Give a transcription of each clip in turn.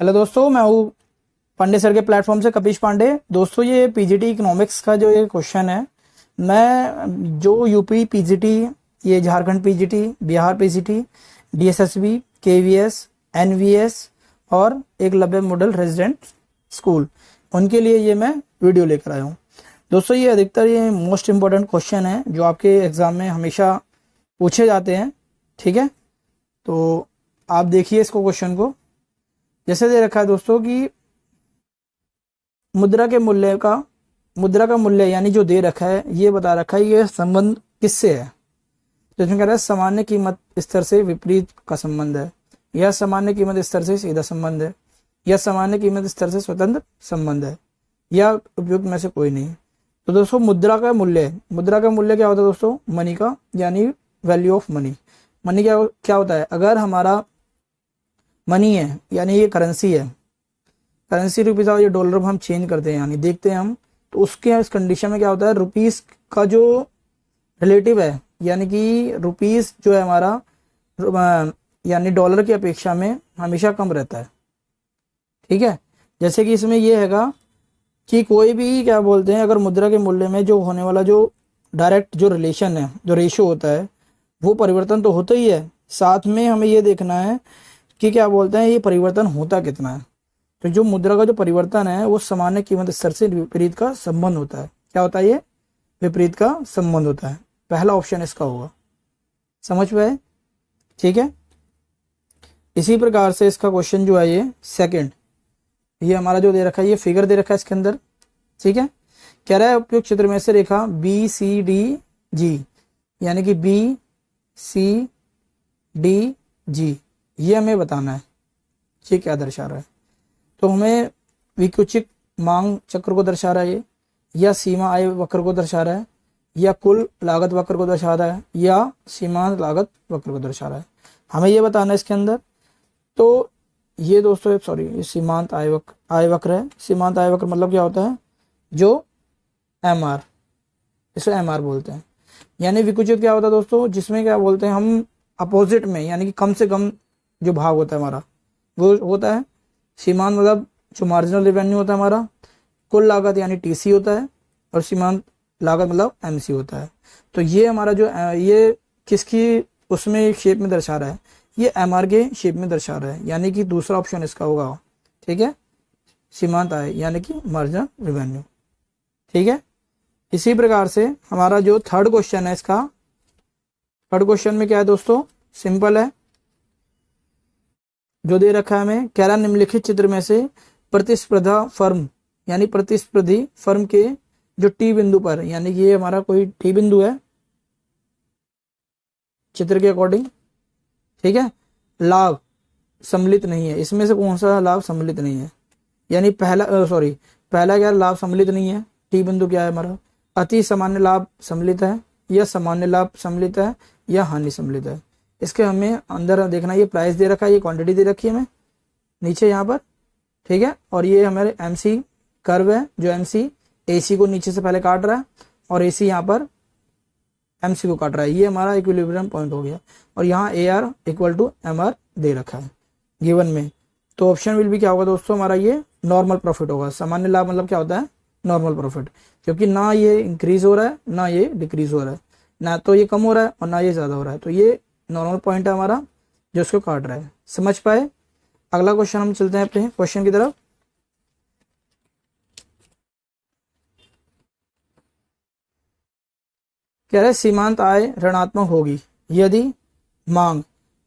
Hello दोस्तों, मैं हूँ पांडे सर के प्लेटफॉर्म से कपिश पांडे। दोस्तों, ये पीजीटी इकोनॉमिक्स का जो ये क्वेश्चन है, मैं जो यूपी पीजीटी, ये Jharkhand PGT, Bihar PGT, DSSB, KVS, NVS और एकलव्य मॉडल रेजिडेंट स्कूल, उनके लिए ये मैं वीडियो लेकर आया हूँ। दोस्तों, ये अधिकतर ये मोस्ट इम्पोर्टेंट क्वेश्चन है जो आपके एग्जाम में हमेशा पूछे जाते हैं। ठीक है, तो आप देखिए इसको, क्वेश्चन को। जैसे दे रखा है दोस्तों कि मुद्रा का मूल्य यानी जो दे रखा है, ये बता रखा है ये संबंध किससे है। तो इसमें कह रहा है सामान्य कीमत स्तर से विपरीत का संबंध है, या सामान्य कीमत स्तर से सीधा संबंध है, या सामान्य कीमत स्तर से स्वतंत्र संबंध है, या उपयुक्त में से कोई नहीं। तो दोस्तों, मुद्रा का मूल्य क्या होता है दोस्तों? मनी का, यानी वैल्यू ऑफ मनी। मनी क्या होता है? अगर हमारा मनी है यानी ये करेंसी है, करेंसी रुपीज और ये डॉलर हम चेंज करते हैं यानी देखते हैं हम, तो उसके इस कंडीशन में क्या होता है, रुपीस का जो रिलेटिव है, यानी कि रुपीस जो है हमारा यानी डॉलर की अपेक्षा में हमेशा कम रहता है। ठीक है, जैसे कि इसमें ये हैगा कि कोई भी क्या बोलते हैं, अगर मुद्रा के मूल्य में जो होने वाला जो डायरेक्ट जो रिलेशन है, जो रेशियो होता है, वो परिवर्तन तो होता ही है, साथ में हमें ये देखना है कि क्या बोलते हैं ये परिवर्तन होता कितना है। तो जो मुद्रा का जो परिवर्तन है वो सामान्य कीमत स्तर से विपरीत का संबंध होता है। क्या होता है ये? विपरीत का संबंध होता है। पहला ऑप्शन इसका होगा। समझ पाए? ठीक है, इसी प्रकार से इसका क्वेश्चन जो है ये सेकंड, ये हमारा जो दे रखा है, ये फिगर दे रखा है इसके अंदर। ठीक है, कह रहा है उपयुक्त चित्र में से रेखा बी सी डी जी, यानी कि बी सी डी जी, ये हमें बताना है ये क्या दर्शा रहा है। तो हमें विकुचित मांग चक्र को दर्शा रहा है ये, या सीमा आय वक्र को दर्शा रहा है, या कुल लागत वक्र को दर्शा रहा है, या सीमांत लागत वक्र को दर्शा रहा है, हमें ये बताना है इसके अंदर। तो ये दोस्तों सॉरी, ये सीमांत आय वक्र है। सीमांत आय वक्र मतलब क्या होता है? जो एम आर, इसे एम आर बोलते हैं। यानी विकुचित क्या होता है दोस्तों? जिसमें क्या बोलते हैं हम अपोजिट में, यानी कि कम से कम जो भाग होता है हमारा वो होता है। सीमांत मतलब जो मार्जिनल रेवेन्यू होता है हमारा, कुल लागत यानी टीसी होता है, और सीमांत लागत मतलब एमसी होता है। तो ये हमारा जो ये किसकी उसमें शेप में दर्शा रहा है? ये एमआर के शेप में दर्शा रहा है, यानी कि दूसरा ऑप्शन इसका होगा। ठीक है, सीमांत आय यानी कि मार्जिनल रेवेन्यू। ठीक है, इसी प्रकार से हमारा जो थर्ड क्वेश्चन है, इसका थर्ड क्वेश्चन में क्या है दोस्तों? सिंपल है, जो दे रखा है हमें, कह रहा निम्नलिखित चित्र में से प्रतिस्पर्धा फर्म यानी प्रतिस्पर्धी फर्म के जो टी बिंदु पर, यानी कि ये हमारा कोई टी बिंदु है चित्र के अकॉर्डिंग, ठीक है, लाभ सम्मिलित नहीं है। इसमें से कौन सा लाभ सम्मिलित नहीं है? यानी पहला क्या लाभ सम्मिलित नहीं है? टी बिंदु क्या है हमारा? अति सामान्य लाभ सम्मिलित है, या सामान्य लाभ सम्मिलित है, या हानि सम्मिलित है। इसके हमें अंदर देखना, ये प्राइस दे रखा है, ये क्वांटिटी दे रखी है हमें नीचे यहाँ पर। ठीक है, और ये हमारे एमसी कर्व है, जो एमसी एसी को नीचे से पहले काट रहा है, और एसी यहाँ पर एमसी को काट रहा है। ये हमारा इक्विलिब्रियम पॉइंट हो गया, और यहाँ A R equal to M R दे रखा है गिवन में। तो ऑप्शन विल भी क्या होगा दोस्तों? हमारा ये नॉर्मल प्रॉफिट होगा। सामान्य लाभ मतलब क्या होता है? नॉर्मल प्रॉफिट, क्योंकि ना ये इंक्रीज हो रहा है ना ये डिक्रीज हो रहा है, ना तो ये कम हो रहा है और ना ये ज्यादा हो रहा है। तो ये नॉर्मल पॉइंट है हमारा जो इसको काट रहा है। समझ पाए? अगला क्वेश्चन हम चलते हैं अपने क्वेश्चन की तरफ। कह रहे सीमांत आय ऋणात्मक होगी यदि मांग,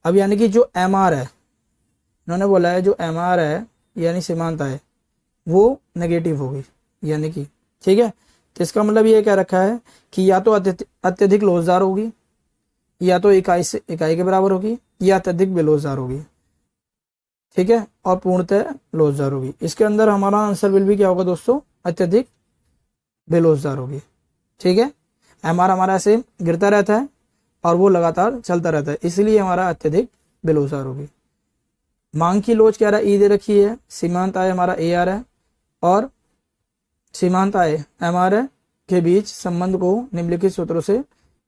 अब यानी कि जो एम आर है, इन्होंने बोला है जो एम आर है यानी सीमांत आय वो नेगेटिव होगी, यानी कि ठीक है। तो इसका मतलब ये क्या रखा है कि या तो अत्यधिक लोजदार होगी, या तो इकाई के बराबर होगी, या अत्यधिक बेलोजदार होगी। ठीक है, और पूर्णतः लोजदार होगी। इसके अंदर हमारा आंसर विल भी क्या होगा दोस्तों? अत्यधिक बेलोजदार होगी। ठीक है, एमआर हमारा ऐसे गिरता रहता है और वो लगातार चलता रहता है, इसलिए हमारा अत्यधिक बेलोजदार होगी। मांग की लोच क्या रहा? ई दे रखी है, सीमांत आय हमारा ए आर है, और सीमांत आय एम आर के बीच संबंध को निम्नलिखित सूत्रों से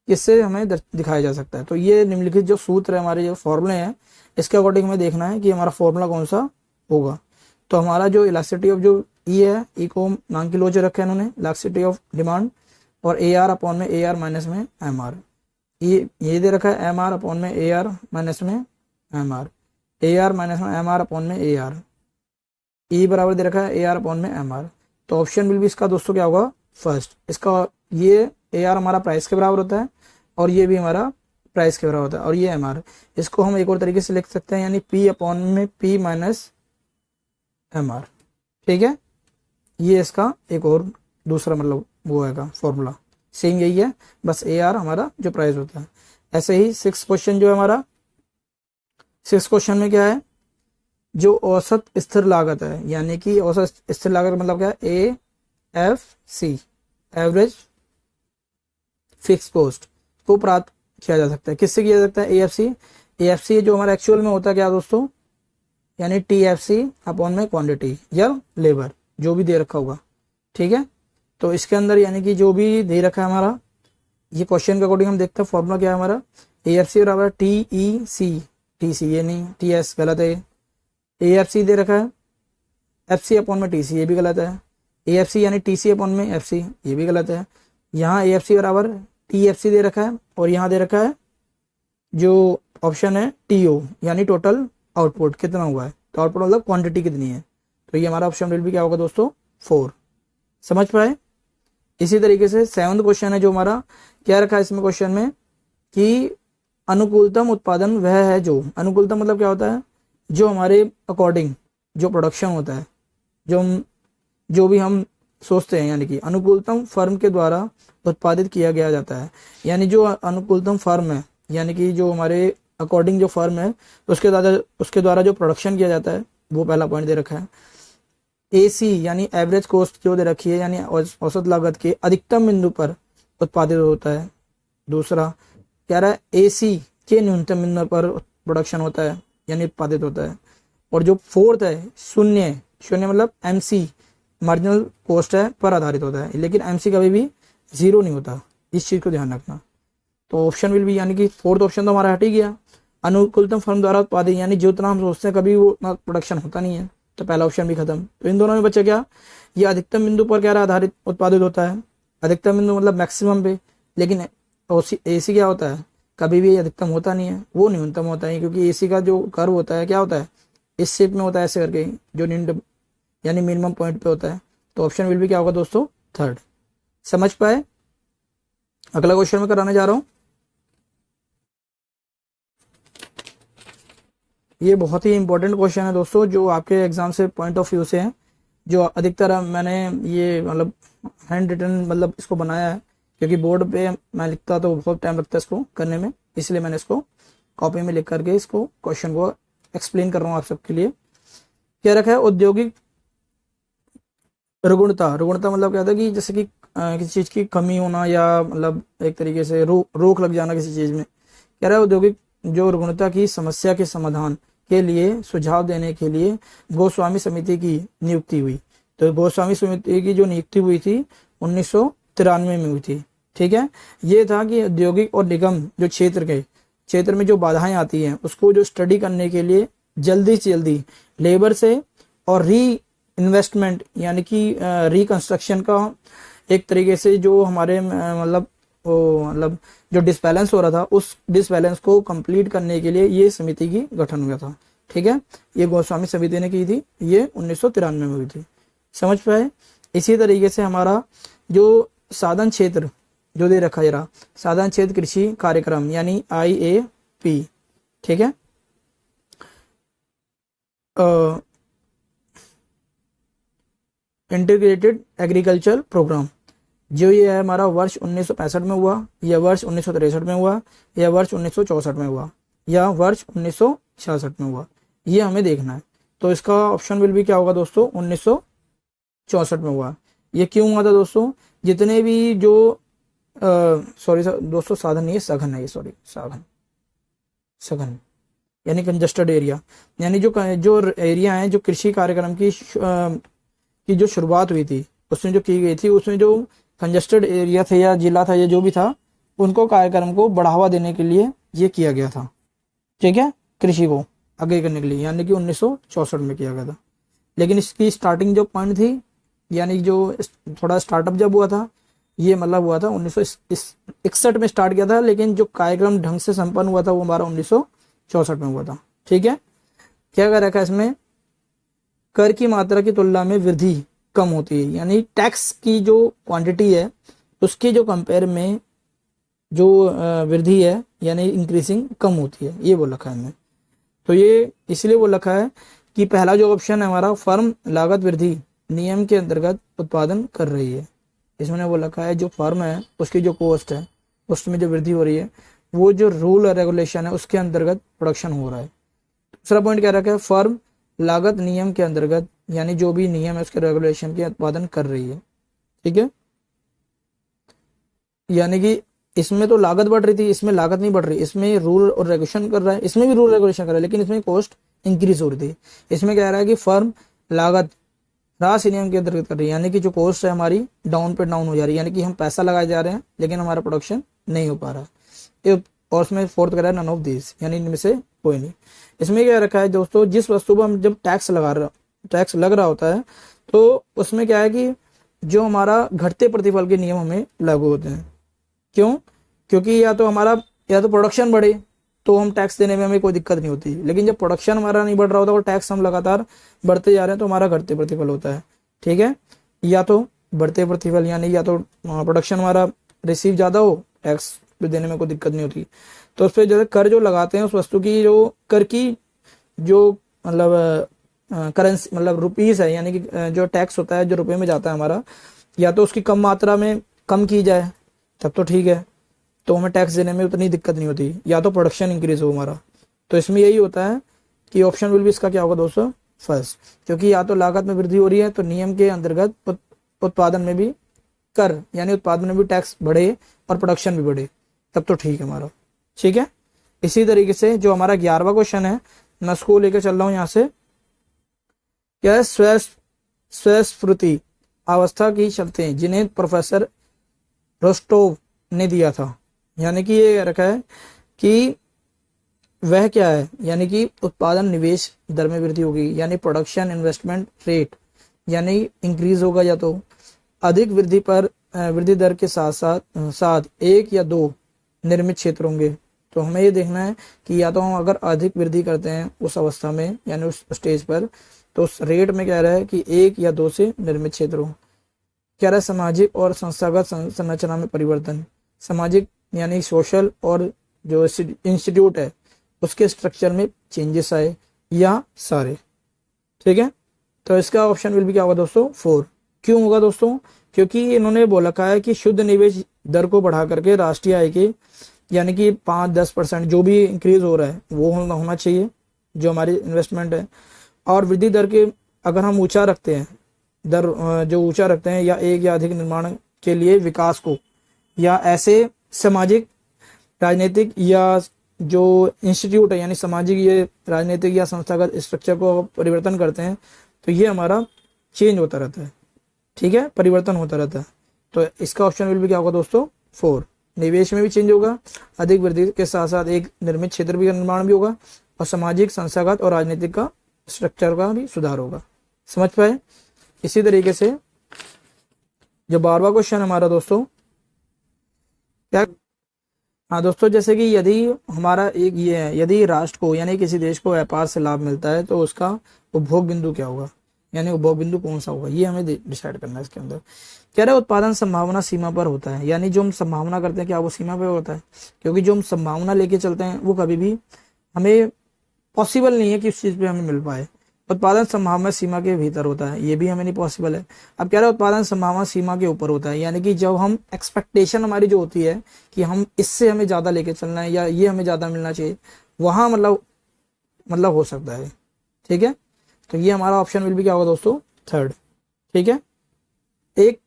किससे हमें दिखाया जा सकता है? तो ये निम्नलिखित जो सूत्र है, हमारे जो फॉर्मूले हैं, इसके अकॉर्डिंग हमें देखना है कि हमारा फॉर्मूला कौन सा होगा। तो हमारा जो इलास्टिसिटी ऑफ जो ई है, ई को नाम की लो जो रखा है इन्होंने, इलास्टिसिटी ऑफ डिमांड, और ए आर अपॉन में ए आर माइनस में एम आर, ये दे रखा है एम आर अपॉन में ए आर माइनस में M R, A R minus में एम आर अपॉन में ए आर, ई बराबर दे रखा है ए आर अपॉन में एम आर। तो ऑप्शन विल भी इसका दोस्तों क्या होगा, फर्स्ट। इसका ये ए आर हमारा प्राइस के बराबर होता है और ये भी हमारा प्राइस के बराबर होता है, और ये एम आर। इसको हम एक और तरीके से लिख सकते हैं, यानी पी अपॉन में पी माइनस एम आर। ठीक है, ये इसका एक और दूसरा मतलब वो है फॉर्मूला, सेम यही है, बस ए आर हमारा जो प्राइस होता है। ऐसे ही 6 क्वेश्चन जो है हमारा, 6 क्वेश्चन में क्या है, जो औसत स्थिर लागत है, यानी कि औसत स्थिर लागत मतलब क्या है, A F C, average fixed cost, को प्राप्त किया जा सकता है। किससे किया जा सकता है, ए एफ सी जो हमारा एक्चुअल में होता है क्या दोस्तों, यानी टी एफ सी अपॉन में क्वांटिटी या लेबर, जो भी दे रखा होगा। ठीक है, तो इसके अंदर यानी कि जो भी दे रखा है हमारा, ये क्वेश्चन के अकॉर्डिंग हम देखते हैं फॉर्मूला क्या है हमारा, ए एफ सी बराबर टी ई सी, टी सी ये नहीं, टी एस गलत है, ए एफ सी दे रखा है एफ सी अपॉन में टी सी, ये भी गलत है, ए एफ सी यानी टी सी अपॉन में एफ सी, ये भी गलत है। यहाँ ए एफ सी बराबर टी एफ सी दे रखा है, और यहाँ दे रखा है जो ऑप्शन है टी ओ, यानी टोटल आउटपुट कितना हुआ है, तो आउटपुट मतलब क्वांटिटी कितनी है, तो ये हमारा ऑप्शन विल भी क्या होगा दोस्तों, 4। समझ पाए। इसी तरीके से 7वां क्वेश्चन है जो हमारा, क्या रखा है इसमें क्वेश्चन में कि अनुकूलतम उत्पादन वह है जो, अनुकूलतम मतलब क्या होता है, जो हमारे अकॉर्डिंग जो प्रोडक्शन होता है, जो भी हम सोचते हैं, यानी कि अनुकूलतम फर्म के द्वारा उत्पादित किया गया जाता है। यानी जो अनुकूलतम फर्म है, यानी कि जो हमारे अकॉर्डिंग जो फर्म है, उसके द्वारा जो प्रोडक्शन किया जाता है, वो पहला पॉइंट दे रखा है। एसी यानी एवरेज कॉस्ट जो दे रखी है, यानी औसत लागत के अधिकतम बिंदु पर उत्पादित होता है। दूसरा कह रहा है एसी के न्यूनतम बिंदु पर प्रोडक्शन होता है, यानी उत्पादित होता है। और जो फोर्थ है शून्य, शून्य मतलब एमसी मार्जिनल कॉस्ट है पर आधारित होता है, लेकिन एमसी कभी भी 0 नहीं होता, इस चीज को ध्यान रखना। तो ऑप्शन विल भी, यानी कि फोर्थ ऑप्शन तो हमारा हट ही गया, अनुकूलतम फर्म द्वारा उत्पादित, यानी जितना हम सोचते हैं कभी वो उतना प्रोडक्शन होता नहीं है, तो पहला ऑप्शन भी खत्म। तो इन दोनों में बचा क्या, ये अधिकतम बिंदु पर क्या आधारित उत्पादित होता है, अधिकतम बिंदु मतलब मैक्सिमम पे, लेकिन एसी क्या होता है, कभी भी अधिकतम होता नहीं है, वो न्यूनतम होता है, क्योंकि एसी का जो कर्व होता है क्या होता है, इस शेप में होता है ऐसे करके, जो न्यूनतम यानी मिनिमम पॉइंट पे होता है। तो ऑप्शन विल भी क्या होगा दोस्तों, 3rd। समझ पाए। अगला क्वेश्चन में कराने जा रहा हूं, ये बहुत ही इंपॉर्टेंट क्वेश्चन है दोस्तों, जो आपके एग्जाम से पॉइंट ऑफ व्यू से है, जो अधिकतर मैंने ये मतलब हैंड रिटन मतलब इसको बनाया है, क्योंकि बोर्ड पे मैं लिखता तो बहुत टाइम लगता है इसको करने में, इसलिए मैंने इसको कॉपी में लिख करके इसको क्वेश्चन को एक्सप्लेन कर रहा हूँ आप सबके लिए। क्या रखा है, औद्योगिक रुग्णता, रुग्णता मतलब क्या होता है कि जैसे कि किसी चीज की कमी होना, या मतलब एक तरीके से रोक लग जाना किसी चीज में। कह रहा है औद्योगिक जो रुग्णता की समस्या के समाधान के लिए सुझाव देने के लिए गोस्वामी समिति की नियुक्ति हुई। तो गोस्वामी समिति की जो नियुक्ति हुई थी 1993 में हुई थी। ठीक है, ये था कि औद्योगिक और निगम जो क्षेत्र में जो बाधाएं आती हैं उसको जो स्टडी करने के लिए जल्दी से जल्दी लेबर से और री इन्वेस्टमेंट यानी कि रिकंस्ट्रक्शन का एक तरीके से जो हमारे मतलब जो डिसबैलेंस हो रहा था, उस डिसबैलेंस को कंप्लीट करने के लिए ये समिति की गठन हुआ था। ठीक है, ये गोस्वामी समिति ने की थी, ये 1993 में हुई थी। समझ पाए। इसी तरीके से हमारा जो साधन क्षेत्र जो दे रखा जरा, साधन क्षेत्र कृषि कार्यक्रम यानी IAP। ठीक है, इंटीग्रेटेड एग्रीकल्चर प्रोग्राम, जो ये है हमारा वर्ष 1965 में हुआ, या वर्ष 1963 में हुआ, या वर्ष 1964 में हुआ, या वर्ष 1966 में हुआ, ये हमें देखना है। तो इसका ऑप्शन विल भी क्या होगा दोस्तों, 1964 में हुआ। ये क्यों हुआ था दोस्तों, जितने भी जो सॉरी दोस्तों, साधन नहीं है, सघन है ये, सॉरी सघन यानी कंजस्टेड एरिया, यानी जो एरिया है, जो कृषि कार्यक्रम की जो शुरुआत हुई थी उसमें जो की गई थी, उसमें जो कंजस्टेड एरिया थे या जिला था या जो भी था, उनको कार्यक्रम को बढ़ावा देने के लिए ये किया गया था। ठीक है, कृषि को आगे करने के लिए, यानी कि 1964 में किया गया था। लेकिन इसकी स्टार्टिंग जो पॉइंट थी, यानी जो थोड़ा स्टार्टअप जब हुआ था, ये मतलब हुआ था 1961 में स्टार्ट किया था, लेकिन जो कार्यक्रम ढंग से संपन्न हुआ था वो हमारा 1964 में हुआ था। ठीक है, क्या कर रखा है इसमें, कर की मात्रा की तुलना में वृद्धि कम होती है, यानी टैक्स की जो क्वांटिटी है उसके जो कंपेयर में जो वृद्धि है यानी इंक्रीजिंग कम होती है, ये बोल रखा है हमने। तो ये इसलिए बोल रखा है कि पहला जो ऑप्शन है हमारा, फर्म लागत वृद्धि नियम के अंतर्गत उत्पादन कर रही है, इसमें बोल रखा है जो फर्म है उसकी जो कॉस्ट है उसमें जो वृद्धि हो रही है वो जो रूल और रेगुलेशन है उसके अंतर्गत प्रोडक्शन हो रहा है। दूसरा पॉइंट क्या रखा है, फर्म लागत नियम के अंतर्गत यानी जो भी नियम है उसके रेगुलेशन के उत्पादन कर रही है। ठीक है, यानी कि इसमें तो लागत बढ़ रही थी, इसमें लागत नहीं बढ़ रही, इसमें रूल और रेगुलेशन कर रहा है, इसमें भी रूल रेगुलेशन कर रहा है, लेकिन इसमें कॉस्ट इंक्रीज हो रही थी। इसमें कह रहा है कि फर्म लागत ह्रास नियम के अंतर्गत कर रही है, यानी कि जो कॉस्ट है हमारी डाउन पे डाउन हो जा रही है, यानी कि हम पैसा लगाए जा रहे हैं लेकिन हमारा प्रोडक्शन नहीं हो पा रहा है। और उसमें फोर्थ कह रहा है नन ऑफ दिस, यानी इनमें से कोई नहीं। इसमें क्या रखा है दोस्तों, जिस वस्तु पर हम जब टैक्स लग रहा होता है तो उसमें क्या है कि जो हमारा घटते प्रतिफल के नियम हमें लागू होते हैं। क्यों? क्योंकि या तो प्रोडक्शन बढ़े तो हम टैक्स देने में हमें कोई दिक्कत नहीं होती, लेकिन जब प्रोडक्शन हमारा नहीं बढ़ रहा होता और टैक्स हम लगातार बढ़ते जा रहे हैं तो हमारा घटते प्रतिफल होता है। ठीक है, या तो बढ़ते प्रतिफल यानी या तो प्रोडक्शन हमारा रिसीव ज़्यादा हो, टैक्स भी देने में कोई दिक्कत नहीं होती, तो उस पर जो कर जो लगाते हैं उस वस्तु की जो कर की जो मतलब करेंसी मतलब रुपीस है, यानी कि जो टैक्स होता है जो रुपए में जाता है हमारा, या तो उसकी कम मात्रा में कम की जाए तब तो ठीक है, तो हमें टैक्स देने में उतनी दिक्कत नहीं होती, या तो प्रोडक्शन इंक्रीज हो हमारा। तो इसमें यही होता है कि ऑप्शन विल भी इसका क्या होगा दोस्तों, फर्स्ट, क्योंकि या तो लागत में वृद्धि हो रही है तो नियम के अंतर्गत उत्पादन में भी कर यानी उत्पादन में भी टैक्स बढ़े और प्रोडक्शन भी बढ़े तब तो ठीक है हमारा। ठीक है, इसी तरीके से जो हमारा 11वां क्वेश्चन है मैं उसको लेकर चल रहा हूं यहाँ से, क्या है, स्वस्फूर्ति अवस्था की शर्तें जिन्हें प्रोफेसर रोस्टोव ने दिया था, यानी कि ये रखा है कि वह क्या है, यानी कि उत्पादन निवेश दर में वृद्धि होगी, यानी प्रोडक्शन इन्वेस्टमेंट रेट यानी इंक्रीज होगा, या तो अधिक वृद्धि पर वृद्धि दर के साथ एक या दो निर्मित क्षेत्र होंगे। तो हमें ये देखना है कि या तो हम अगर अधिक वृद्धि करते हैं उस अवस्था में यानी उस स्टेज पर, तो उस रेट में कह रहा है कि एक या दो से निर्मित क्षेत्र हो। कह रहा है सामाजिक और संस्थागत संरचना में परिवर्तन, सामाजिक यानी सोशल और जो इंस्टीट्यूट है उसके स्ट्रक्चर में चेंजेस आए या सारे। ठीक है, तो इसका ऑप्शन विल भी क्या होगा दोस्तों, 4। क्यों होगा दोस्तों, क्योंकि इन्होंने बोला है कि शुद्ध निवेश दर को बढ़ा करके राष्ट्रीय आय के यानी कि 5-10% जो भी इंक्रीज हो रहा है वो होना चाहिए जो हमारी इन्वेस्टमेंट है, और वृद्धि दर के अगर हम ऊंचा रखते हैं दर जो ऊंचा रखते हैं या एक या अधिक निर्माण के लिए विकास को, या ऐसे सामाजिक राजनीतिक या जो इंस्टीट्यूट है यानी सामाजिक ये राजनीतिक या संस्थागत स्ट्रक्चर को परिवर्तन करते हैं तो ये हमारा चेंज होता रहता है। ठीक है, परिवर्तन होता रहता है। तो इसका ऑप्शन विल भी क्या होगा दोस्तों, 4। निवेश में भी चेंज होगा, अधिक वृद्धि के साथ साथ एक निर्मित क्षेत्र भी निर्माण भी होगा, और सामाजिक संस्थागत और राजनीतिक का स्ट्रक्चर का भी सुधार होगा। समझ पाए? इसी तरीके से जो 12वां क्वेश्चन हमारा दोस्तों क्या, हाँ दोस्तों, जैसे कि यदि हमारा एक ये है, यदि राष्ट्र को यानी किसी देश को व्यापार से लाभ मिलता है तो उसका उपभोग बिंदु क्या होगा, यानी उपभोग बिंदु कौन सा होगा, ये हमें डिसाइड करना है इसके अंदर। कह रहे उत्पादन संभावना सीमा पर होता है, यानी जो हम संभावना करते हैं क्या वो सीमा पर होता है, क्योंकि जो हम संभावना लेके चलते हैं वो कभी भी हमें पॉसिबल नहीं है कि उस चीज पे हमें मिल पाए। उत्पादन संभावना सीमा के भीतर होता है, ये भी हमें नहीं पॉसिबल है। अब कह रहे हैं उत्पादन संभावना सीमा के ऊपर होता है, यानी कि जब हम एक्सपेक्टेशन हमारी जो होती है कि हम इससे हमें ज्यादा लेके चलना है या ये हमें ज्यादा मिलना चाहिए, वहां मतलब हो सकता है। ठीक है, तो ये हमारा ऑप्शन विल भी क्या होगा दोस्तों, 3rd। ठीक है, एक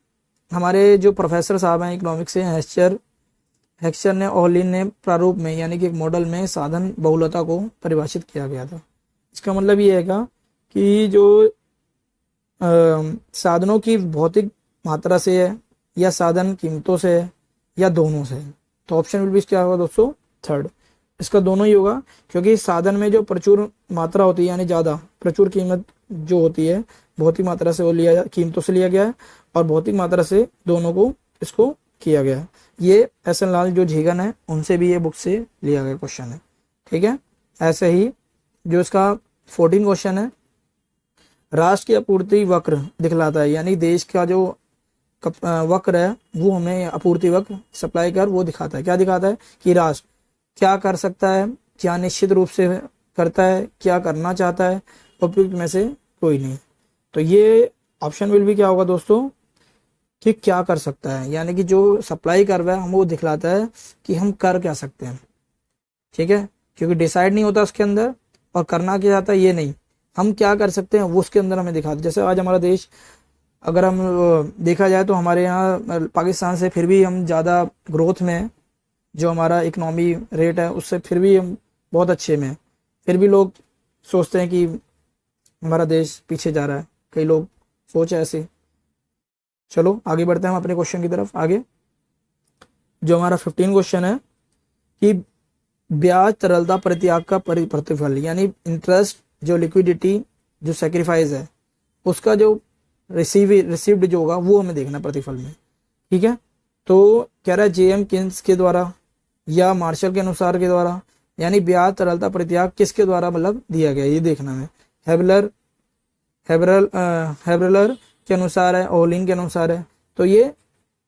हमारे जो प्रोफेसर साहब हैं इकोनॉमिक्स से, हेक्चर ने ओहलिन ने प्रारूप में यानी कि एक मॉडल में साधन बहुलता को परिभाषित किया गया था। इसका मतलब ये है कि जो साधनों की भौतिक मात्रा से है या साधन कीमतों से है या दोनों से है, तो ऑप्शन विल भी क्या होगा दोस्तों, 3rd। इसका दोनों ही होगा, क्योंकि साधन में जो प्रचुर मात्रा होती है यानी ज़्यादा प्रचुर कीमत जो होती है, भौतिक मात्रा से वो लिया कीमतों से लिया गया है, और भौतिक मात्रा से दोनों को इसको किया गया है। ये एस.एन. लाल जो झीगन है उनसे भी ये बुक से लिया गया क्वेश्चन है। ठीक है, ऐसे ही जो इसका 14 क्वेश्चन है, राष्ट्र की आपूर्ति वक्र दिखलाता है, यानी देश का जो वक्र है वो हमें आपूर्ति वक्र सप्लाई कर वो दिखाता है। क्या दिखाता है कि राष्ट्र क्या कर सकता है, क्या निश्चित रूप से करता है, क्या करना चाहता है, उपयुक्त में से कोई नहीं। तो ये ऑप्शन विल भी क्या होगा दोस्तों कि क्या कर सकता है, यानी कि जो सप्लाई कर रहा है हम वो दिखलाता है कि हम कर क्या सकते हैं। ठीक है, क्योंकि डिसाइड नहीं होता उसके अंदर, और करना क्या चाहता है ये नहीं, हम क्या कर सकते हैं वो उसके अंदर हमें दिखाता है। जैसे आज हमारा देश अगर हम देखा जाए तो हमारे यहाँ पाकिस्तान से फिर भी हम ज़्यादा ग्रोथ में है, जो हमारा इकोनॉमी रेट है उससे फिर भी हम बहुत अच्छे में हैं। फिर भी लोग सोचते हैं कि हमारा देश पीछे जा रहा है, कई लोग सोच है ऐसे। चलो आगे बढ़ते हैं हम अपने क्वेश्चन की तरफ। आगे जो हमारा 15 क्वेश्चन है कि ब्याज तरलता प्रतियाग का प्रतिफल, यानी इंटरेस्ट जो लिक्विडिटी जो सेक्रीफाइस है उसका जो रिसीव्ड जो होगा वो हमें देखना प्रतिफल में। ठीक है, तो कह रहा है जेएम किन्स के द्वारा या मार्शल के अनुसार के द्वारा, यानी ब्याज तरलता प्रतियाग किसके द्वारा मतलब दिया गया ये देखना है। हेबरलर के अनुसार है, ओलिन के अनुसार है, तो ये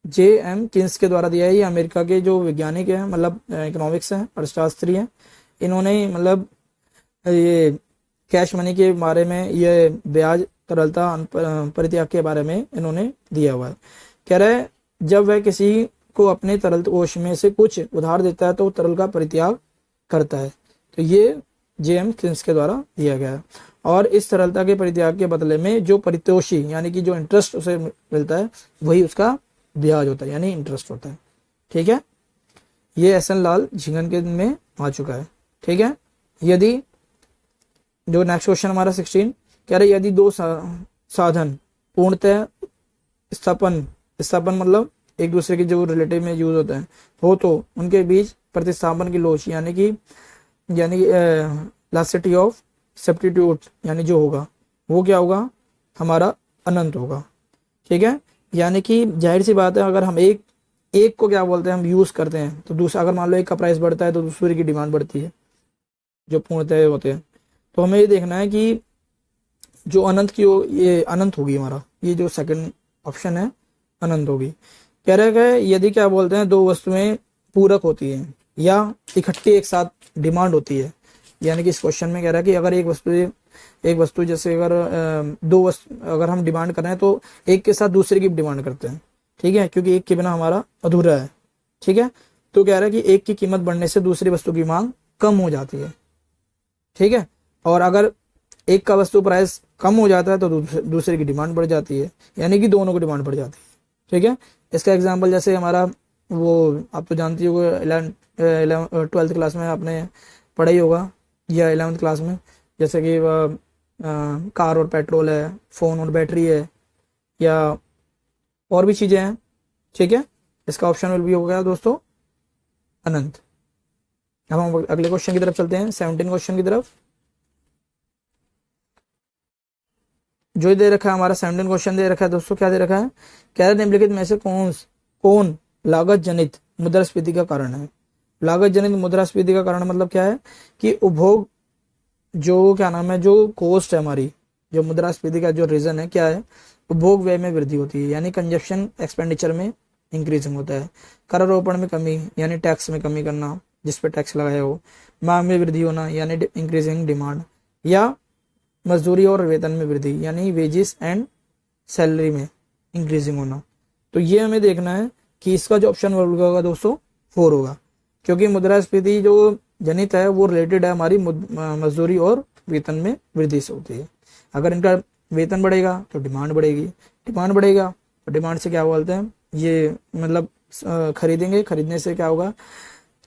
जेएम किन्स के द्वारा दिया है। ये अमेरिका के जो वैज्ञानिक हैं, मतलब इकोनॉमिक्स हैं, अर्थशास्त्री हैं, इन्होंने मतलब ये कैश मनी के बारे में, ये ब्याज तरलता परित्याग के बारे में इन्होंने दिया हुआ है। कह रहा है जब वह किसी को अपने तरल कोष में से कुछ उधार देता है तो तरल का परित्याग करता है। तो ये जेएम किन्स के द्वारा दिया गया है, और इस तरलता के परित्याग के बदले में जो परितोषी यानी कि जो इंटरेस्ट उसे मिलता है वही उसका ब्याज होता है, यानी इंटरेस्ट होता है। ठीक है, ये एस.एन. लाल झींगन के में आ चुका है। ठीक है, यदि जो नेक्स्ट क्वेश्चन हमारा 16 कह रहे यदि दो साधन पूर्णतः स्थापन मतलब एक दूसरे के जो रिलेटिव में यूज होता है हो तो उनके बीच प्रतिस्थापन की लोच यानी लासिटी ऑफ सब्स्टिट्यूट यानी जो होगा वो क्या होगा हमारा अनंत होगा। ठीक है, यानी कि जाहिर सी बात है अगर हम एक को क्या बोलते हैं हम यूज करते हैं तो दूसरा, अगर मान लो एक का प्राइस बढ़ता है तो दूसरे की डिमांड बढ़ती है जो पूर्णतः होते हैं। तो हमें ये देखना है कि जो अनंत की ये अनंत होगी हमारा, ये जो सेकंड ऑप्शन है अनंत होगी। कह रहे हैं यदि क्या बोलते हैं दो वस्तुएं पूरक होती हैं या इकट्ठी एक साथ डिमांड होती है, यानी कि इस क्वेश्चन में कह रहा है कि अगर एक वस्तु जैसे अगर दो वस्तु अगर हम डिमांड कर रहे हैं तो एक के साथ दूसरे की डिमांड करते हैं। ठीक है, क्योंकि एक के बिना हमारा अधूरा है। ठीक है, तो कह रहा है कि एक की कीमत बढ़ने से दूसरी वस्तु की मांग कम हो जाती है। ठीक है, और अगर एक का वस्तु प्राइस कम हो जाता है तो दूसरे की डिमांड बढ़ जाती है, यानी कि दोनों की डिमांड बढ़ जाती है। ठीक है, इसका एग्जांपल जैसे हमारा वो आप तो जानती हो 12th क्लास में आपने पढ़ा ही होगा या 11th क्लास में, जैसे कि कार और पेट्रोल है, फ़ोन और बैटरी है, या और भी चीज़ें हैं। ठीक है, इसका ऑप्शन विल भी हो गया दोस्तों अनंत। अब हम अगले क्वेश्चन की तरफ चलते हैं, 17 क्वेश्चन की तरफ। जो दे रखा है हमारा 17 क्वेश्चन दे रखा है दोस्तों, क्या दे रखा है, कह रहे निम्नलिखित में से कौन लागत जनित मुद्रास्फीति का कारण है। लागत जनित मुद्रास्फीति का कारण मतलब क्या है कि उपभोग जो क्या नाम है जो कॉस्ट है हमारी, जो मुद्रास्फीति का जो रीजन है क्या है, उपभोग व्यय में वृद्धि होती है, यानी कंजप्शन एक्सपेंडिचर में इंक्रीजिंग होता है। करारोपण में कमी यानी टैक्स में कमी करना जिस पे टैक्स लगाया हो, मांग में वृद्धि होना यानी इंक्रीजिंग डिमांड, या मजदूरी और वेतन में वृद्धि यानी वेजेस एंड सैलरी में इंक्रीजिंग होना। तो ये हमें देखना है कि इसका जो ऑप्शन होगा दोस्तों 4 होगा, क्योंकि मुद्रास्फीति जो जनित है वो रिलेटेड है हमारी मजदूरी और वेतन में वृद्धि से होती है। अगर इनका वेतन बढ़ेगा तो डिमांड बढ़ेगी, डिमांड बढ़ेगा तो डिमांड से क्या बोलते हैं ये मतलब खरीदेंगे, खरीदने से क्या होगा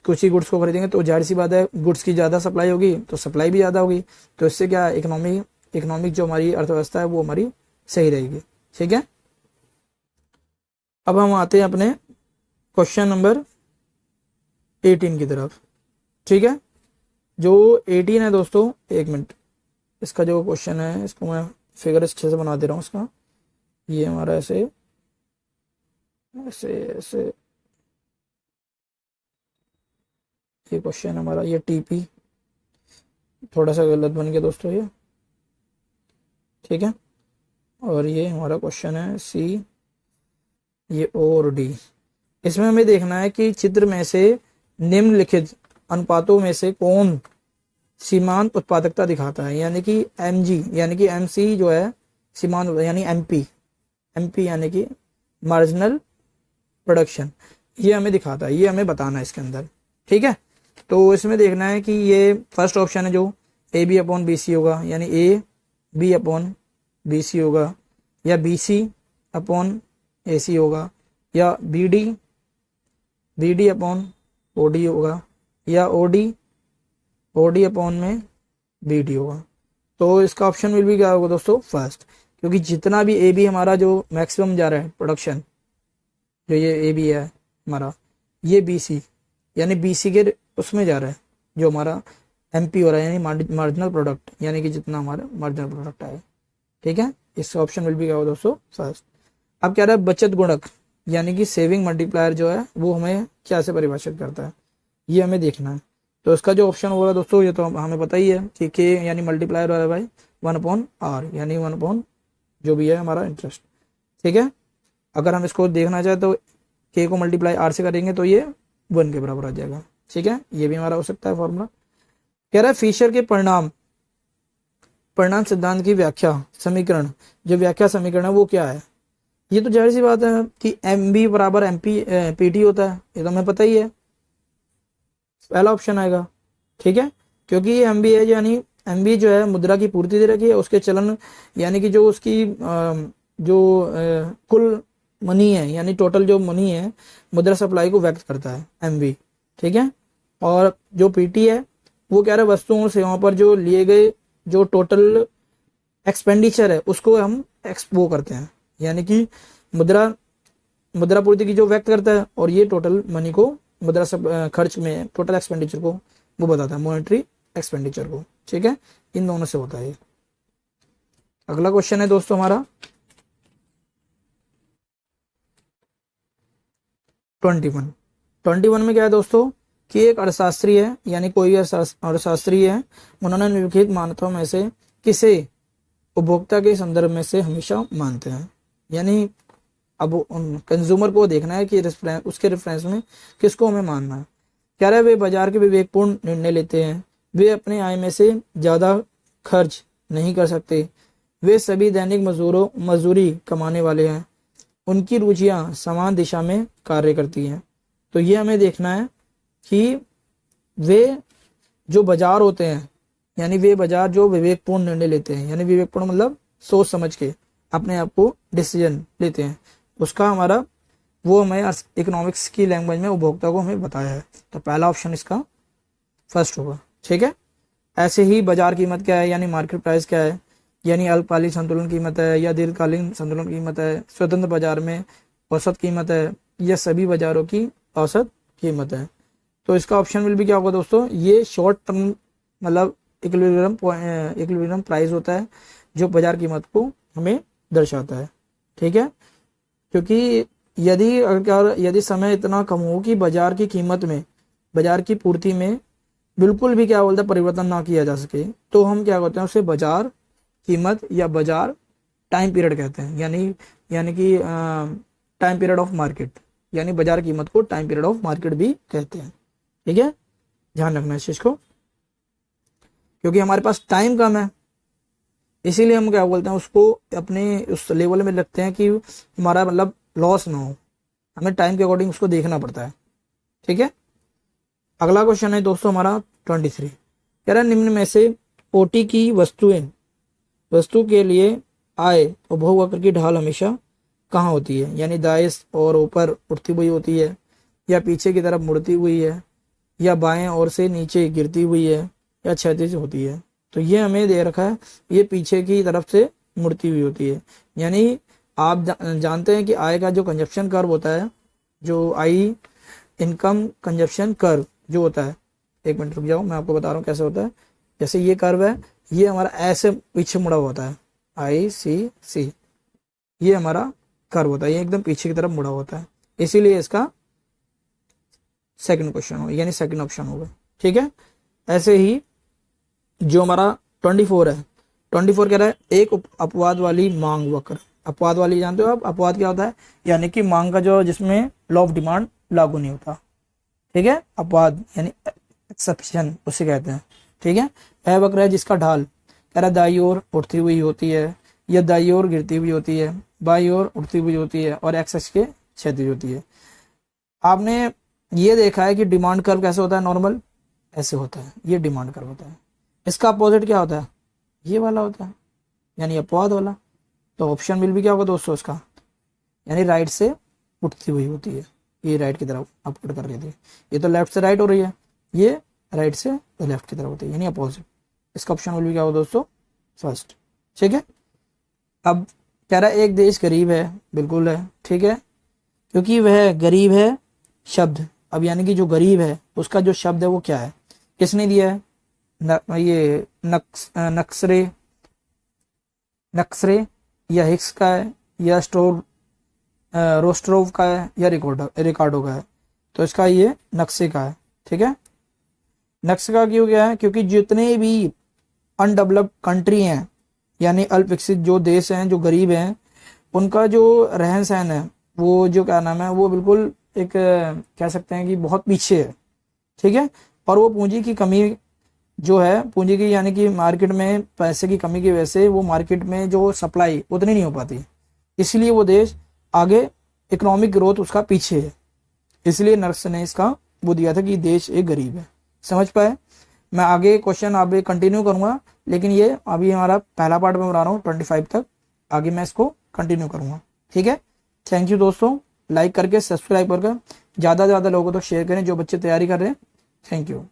कुछ ही गुड्स को खरीदेंगे तो जाहिर सी बात है गुड्स की ज़्यादा सप्लाई होगी तो सप्लाई भी ज़्यादा होगी, तो इससे क्या इकोनॉमिक जो हमारी अर्थव्यवस्था है वो हमारी सही रहेगी। ठीक है, अब हम आते हैं अपने क्वेश्चन नंबर 18 की तरफ। ठीक है, जो 18 है दोस्तों, एक मिनट, इसका जो क्वेश्चन है इसको मैं फिगर अच्छे से बना दे रहा हूँ इसका। ये हमारा ऐसे ऐसे ऐसे, ये क्वेश्चन हमारा, ये टीपी थोड़ा सा गलत बन गया दोस्तों ये, ठीक है। और ये हमारा क्वेश्चन है सी, ये ओ और डी। इसमें हमें देखना है कि चित्र में से निम्नलिखित अनुपातों में से कौन सीमांत उत्पादकता दिखाता है, यानी कि एमजी यानी कि एमसी जो है सीमांत, यानी एमपी, एमपी यानी कि मार्जिनल प्रोडक्शन, ये हमें दिखाता है, ये हमें बताना है इसके अंदर, ठीक है। तो इसमें देखना है कि ये फर्स्ट ऑप्शन है जो A B upon B C होगा, यानी A B upon B C होगा, या B C upon A C होगा, या B D upon O D होगा, या ओ डी अपॉन में बी डी होगा। तो इसका ऑप्शन विल भी क्या होगा दोस्तों, फर्स्ट, क्योंकि जितना भी ए बी हमारा जो मैक्सिमम जा रहा है प्रोडक्शन, जो ये ए बी है हमारा, ये बी सी यानी बी सी के उसमें जा रहा है, जो हमारा एम पी हो रहा है, यानी मार्जिनल प्रोडक्ट, यानी कि जितना हमारा मार्जिनल प्रोडक्ट आए, ठीक है। इसका ऑप्शन विल भी क्या होगा दोस्तों, फर्स्ट। अब क्या रहा है, बचत गुणक यानी कि सेविंग मल्टीप्लायर जो है वो हमें क्या से परिभाषित करता है, ये हमें देखना है। तो इसका जो ऑप्शन होगा दोस्तों, ये तो हमें पता ही है कि के यानी मल्टीप्लायर हो रहा है भाई 1/r, यानी 1 जो भी है हमारा इंटरेस्ट, ठीक है। अगर हम इसको देखना चाहें तो के को मल्टीप्लाई आर से करेंगे तो ये 1 के बराबर आ जाएगा, ठीक है। ये भी हमारा हो सकता है फॉर्मूला। कह रहा है फिशर के परिणाम सिद्धांत की व्याख्या समीकरण, जो व्याख्या समीकरण है वो क्या है। ये तो जाहिर सी बात है कि एम बी बराबर एम पी पी टी होता है, ये तो हमें पता ही है, पहला ऑप्शन आएगा, ठीक है। क्योंकि ये एम बी है, यानी एम बी जो है मुद्रा की पूर्ति दे रखी है, उसके चलन यानी कि जो उसकी कुल मनी है, यानी टोटल जो मनी है मुद्रा सप्लाई को व्यक्त करता है एम बी, ठीक है। और जो पीटी है वो कह रहा है वस्तुओं और सेवाओं पर जो लिए गए जो टोटल एक्सपेंडिचर है उसको हम वो करते हैं, यानी कि मुद्रा पूर्ति की जो व्यक्त करता है, और ये टोटल मनी को मुद्रा सब खर्च में टोटल एक्सपेंडिचर को वो बताता है, मॉनेटरी एक्सपेंडिचर को, ठीक है। इन दोनों से होता है। अगला क्वेश्चन है दोस्तों हमारा 21 में क्या है दोस्तों कि एक अर्थशास्त्री है, यानी कोई अर्थशास्त्री है, उन्होंने निम्नलिखित मान्यताओं में से किसे उपभोक्ता के संदर्भ में से हमेशा मानते हैं, यानी अब कंज्यूमर को देखना है कि उसके रेफरेंस में किसको हमें मानना है। कह रहा है वे बाजार के विवेकपूर्ण निर्णय लेते हैं, वे अपने आय में से ज्यादा खर्च नहीं कर सकते, वे सभी दैनिक मजदूरी कमाने वाले हैं, उनकी रुचियां समान दिशा में कार्य करती हैं। तो ये हमें देखना है कि वे जो बाजार होते हैं, यानी वे बाजार जो विवेकपूर्ण निर्णय लेते हैं, यानी विवेकपूर्ण मतलब सोच समझ के अपने आप को डिसीजन लेते हैं, उसका हमारा वो हमें इकोनॉमिक्स की लैंग्वेज में उपभोक्ता को हमें बताया है। तो पहला ऑप्शन इसका फर्स्ट होगा, ठीक है। ऐसे ही बाजार कीमत क्या है, यानी मार्केट प्राइस क्या है, यानी अल्पकालीन संतुलन कीमत है या दीर्घकालीन संतुलन कीमत है, स्वतंत्र बाजार में औसत कीमत है या सभी बाजारों की औसत कीमत है। तो इसका ऑप्शन विल भी क्या होगा दोस्तों, ये शॉर्ट टर्म मतलब इक्विलिब्रियम प्राइस होता है जो बाजार कीमत को हमें दर्शाता है, ठीक है। क्योंकि यदि समय इतना कम हो कि बाजार की कीमत में, बाजार की पूर्ति में बिल्कुल भी क्या बोलते हैं परिवर्तन ना किया जा सके, तो हम क्या कहते हैं उसे बाजार कीमत या बाजार टाइम पीरियड कहते हैं, यानी कि टाइम पीरियड ऑफ मार्केट, यानी बाजार कीमत को टाइम पीरियड ऑफ मार्केट भी कहते हैं, ठीक है। ध्यान रखना इस चीज को, क्योंकि हमारे पास टाइम कम है, इसीलिए हम क्या बोलते हैं उसको अपने उस लेवल में रखते हैं कि हमारा मतलब लॉस ना हो, हमें टाइम के अकॉर्डिंग उसको देखना पड़ता है, ठीक है। अगला क्वेश्चन है दोस्तों हमारा 23, कह रहा है निम्न में से ओटी की वस्तु के लिए आय उपभोग वक्र की ढाल हमेशा कहाँ होती है, यानी दाएं और ऊपर उठती हुई होती है, या पीछे की तरफ मुड़ती हुई है, या बाएं ओर से नीचे गिरती हुई है, या क्षैतिज होती है। तो ये हमें दे रखा है, ये पीछे की तरफ से मुड़ती हुई होती है। यानी आप जानते हैं कि आय का जो कंजप्शन कर्व होता है, जो आई इनकम कंजप्शन कर्व जो होता है, एक मिनट रुक जाओ, मैं आपको बता रहा हूँ कैसे होता है। जैसे ये कर्व है, ये हमारा ऐसे पीछे मुड़ा हुआ होता है, ICC, ये हमारा कर्व होता है, ये एकदम पीछे की तरफ मुड़ा होता है, इसीलिए इसका सेकंड क्वेश्चन होगा, यानी सेकंड ऑप्शन होगा। ठीक है। ऐसे ही जो हमारा 24 है, 24 कह रहा है एक अपवाद वाली मांग वक्र। अपवाद वाली जानते हो आप, अपवाद क्या होता है, यानी कि मांग का जो जिसमें लॉ ऑफ डिमांड लागू नहीं होता। ठीक है, अपवाद यानी एक्सेप्शन उसे कहते हैं। ठीक है। वह वक्र है जिसका ढाल कह रहा है दाई ओर उठती हुई होती है, या दाई ओर गिरती हुई होती है, बाई ओर उठती हुई होती है, और एक्स के क्षैतिज होती है। आपने ये देखा है कि डिमांड कर्व कैसे होता है, नॉर्मल ऐसे होता है, ये डिमांड कर्व होता है। इसका अपोजिट क्या होता है, ये वाला होता है, यानी अपवाद वाला। तो ऑप्शन बिल भी क्या होगा दोस्तों इसका, यानी राइट से उठती हुई होती है, ये राइट की तरफ अपवर्ड कर रही थी, ये तो लेफ्ट से राइट हो रही है, ये राइट से लेफ्ट की तरफ होती है, यानी अपोजिट। इसका ऑप्शन बिल भी क्या होगा दोस्तों, फर्स्ट। ठीक है। अब कह रहा है एक देश गरीब है, बिल्कुल है, ठीक है, क्योंकि वह गरीब है शब्द। अब यानी कि जो गरीब है उसका जो शब्द है वो क्या है, किसने दिया है, ये नक्सरे या हिक्स का है, या रोस्ट्रोव का है, या रिकार्डो का है। तो इसका ये नक्शे का है। ठीक है। नक्शे का क्यों क्या है, क्योंकि जितने भी अनडेवलप्ड कंट्री हैं, यानी अल्पविकसित जो देश हैं, जो गरीब हैं, उनका जो रहन सहन है, वो जो क्या नाम है, वो बिल्कुल एक कह सकते हैं कि बहुत पीछे है। ठीक है। और वो पूंजी की कमी जो है, पूंजी की यानी कि मार्केट में पैसे की कमी की वजह से वो मार्केट में जो सप्लाई उतनी नहीं हो पाती, इसलिए वो देश आगे इकोनॉमिक ग्रोथ उसका पीछे है। इसलिए नर्स ने इसका वो दिया था कि देश एक गरीब है। समझ पाए। मैं आगे क्वेश्चन आगे कंटिन्यू करूंगा, लेकिन ये अभी हमारा पहला पार्ट में बना रहा हूँ 25 तक, आगे मैं इसको कंटिन्यू करूंगा। ठीक है। थैंक यू दोस्तों, लाइक करके सब्सक्राइब करके ज़्यादा से ज़्यादा लोगों तक शेयर करें जो बच्चे तैयारी कर रहे हैं। Thank you.